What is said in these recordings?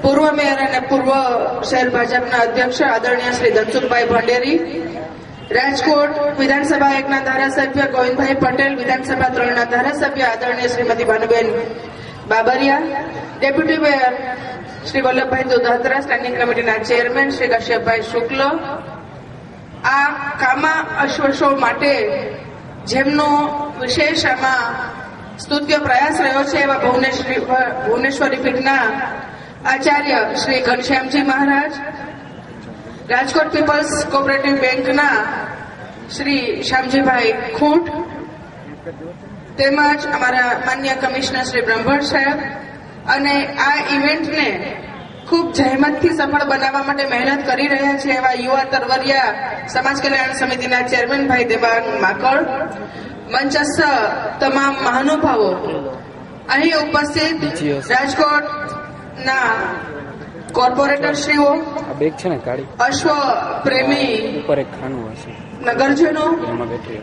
પૂર્વ મેયર અને પૂર્વ શહેર ભાજપના અધ્યક્ષ આદરણીય શ્રી ધનસુખભાઈ ભંડેરી, રાજકોટ વિધાનસભા 1ના ધારાસભ્ય ગોવિંદભાઈ પટેલ, વિધાનસભા 3ના ધારાસભ્ય આદરણીય Shrimati Bhanuben Babariya, deputy mayor Shri Vallabhbhai Dodhatra, standing કમિટીના ચેરમેન શ્રી કશ્યપભાઈ શુક્લ, આ કામા અશ્વ શો માટે જેમનો વિશેષ આમાં સ્તુત્ય પ્રયાસ રહ્યો છે એવા ભુવનેશ્વરી પીઠના આચાર્ય શ્રી ઘનશ્યામજી મહારાજ, રાજકોટ પીપલ્સ કોઓપરેટિવ બેંકના શ્રી શ્યામજીભાઈ ખૂંટ, તેમજ અમારા માન્ય કમિશનર શ્રી બ્રહ્મભટ્ટ સાહેબ, અને આ ઇવેન્ટને ખૂબ જહેમતથી સફળ બનાવવા માટે મહેનત કરી રહ્યા છે એવા યુવા તરવરિયા સમાજ કલ્યાણ સમિતિના ચેરમેન ભાઈ દેવાંગ માકડ, મંચસ્થ તમામ મહાનુભાવો, અહીં ઉપસ્થિત રાજકોટના કોર્પોરેટરશ્રીઓ, અશ્વ પ્રેમી નગરજનો,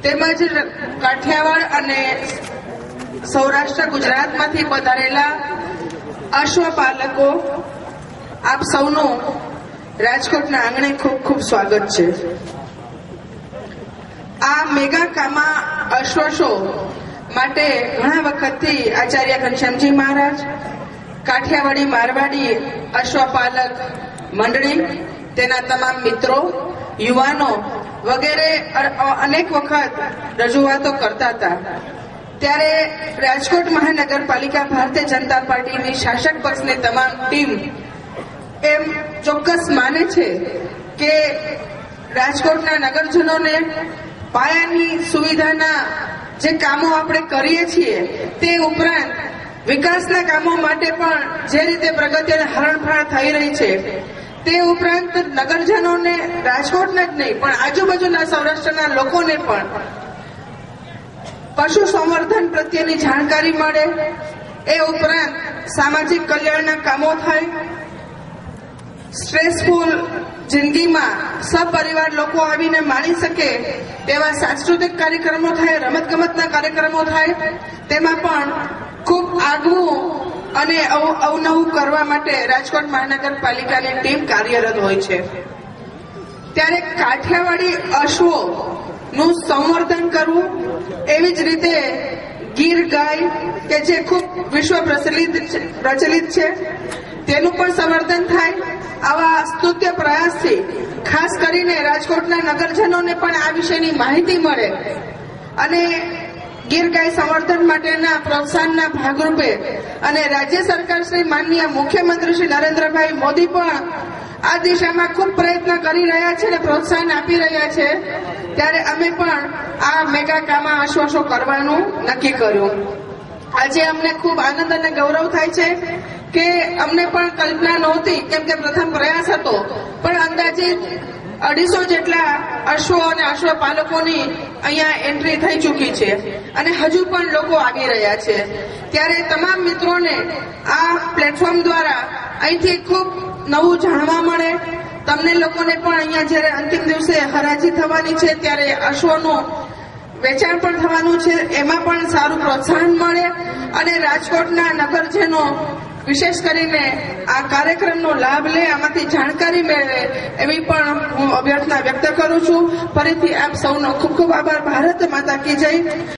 તેમજ કાઠિયાવાડ અને સૌરાષ્ટ્ર ગુજરાતમાંથી પધારેલા અશ્વપાલકો, આપ સૌનું રાજકોટના આંગણે ખૂબ ખૂબ સ્વાગત છે. આ મેગા કામા અશ્વ શો માટે ઘણા વખતથી આચાર્ય ઘનશ્યામજી મહારાજ, કાઠિયાવાડી મારવાડી અશ્વપાલક મંડળી, તેના તમામ મિત્રો, યુવાનો વગેરે અનેક વખત રજૂઆતો કરતા હતા. ત્યારે રાજકોટ મહાનગરપાલિકા ભારતીય જનતા પાર્ટીની શાસક પક્ષની તમામ ટીમ એમ ચોક્કસ માને છે કે રાજકોટના નગરજનોને પાયાની સુવિધાના જે કામો આપણે કરીએ છીએ તે ઉપરાંત વિકાસના કામો માટે પણ જે રીતે પ્રગતિ અને હરણફાળ થઈ રહી છે તે ઉપરાંત નગરજનોને રાજકોટના જ નહીં પણ આજુબાજુના સૌરાષ્ટ્રના લોકોને પણ પશુ સંવર્ધન પ્રત્યેની જાણકારી મળે, એ ઉપરાંત સામાજિક કલ્યાણના કામો થાય, સ્ટ્રેસફુલ જિંદગીમાં સપરિવાર લોકો આવીને માણી શકે તેવા સાંસ્કૃતિક કાર્યક્રમો થાય, રમતગમતના કાર્યક્રમો થાય, તેમાં પણ ખૂબ આગવું અને અવનવું કરવા માટે રાજકોટ મહાનગરપાલિકાની ટીમ કાર્યરત હોય છે. ત્યારે કાઠિયાવાડી અશ્વો નું સંવર્ધન કરવું, એવી જ રીતે ગીર ગાય કે જે ખૂબ વિશ્વ પ્રચલિત છે તેનું પણ સંવર્ધન થાય. આવા સ્તુત્ય પ્રયાસથી ખાસ કરીને રાજકોટના નગરજનોને પણ આ વિશેની માહિતી મળે અને ગીર ગાય સંવર્ધન માટેના પ્રોત્સાહનના ભાગરૂપે અને રાજ્ય સરકાર શ્રી માનનીય મુખ્યમંત્રી શ્રી નરેન્દ્રભાઈ મોદી પણ આ દિશામાં ખૂબ પ્રયત્ન કરી રહ્યા છે અને પ્રોત્સાહન આપી રહ્યા છે. ત્યારે અમે પણ આ મેગા કામા અશ્વ શો કરવાનું નક્કી કર્યું. આજે અમને ખૂબ આનંદ અને ગૌરવ થાય છે કે અમને પણ કલ્પના નહોતી, કેમ કે પ્રથમ પ્રયાસ હતો, પણ અંદાજિત 250 જેટલા અશ્વો અને અશ્વપાલકોની અહીંયા એન્ટ્રી થઈ ચૂકી છે અને હજુ પણ લોકો આવી રહ્યા છે. ત્યારે તમામ મિત્રોને આ પ્લેટફોર્મ દ્વારા અહીંથી ખૂબ નવું જાણવા મળે. તમને લોકોને પણ અહીંયા જ્યારે અંતિમ દિવસે હરાજી થવાની છે ત્યારે અશ્વનું વેચાણ પણ થવાનું છે, એમાં પણ સારું પ્રોત્સાહન મળે અને રાજકોટના નગરજનો વિશેષ કરીને આ કાર્યક્રમનો લાભ લે, આમાંથી જાણકારી મેળવે એવી પણ હું અભ્યર્થના વ્યક્ત કરું છું. ફરીથી આપ સૌનો ખૂબ ખૂબ આભાર. ભારત માતા કી જય.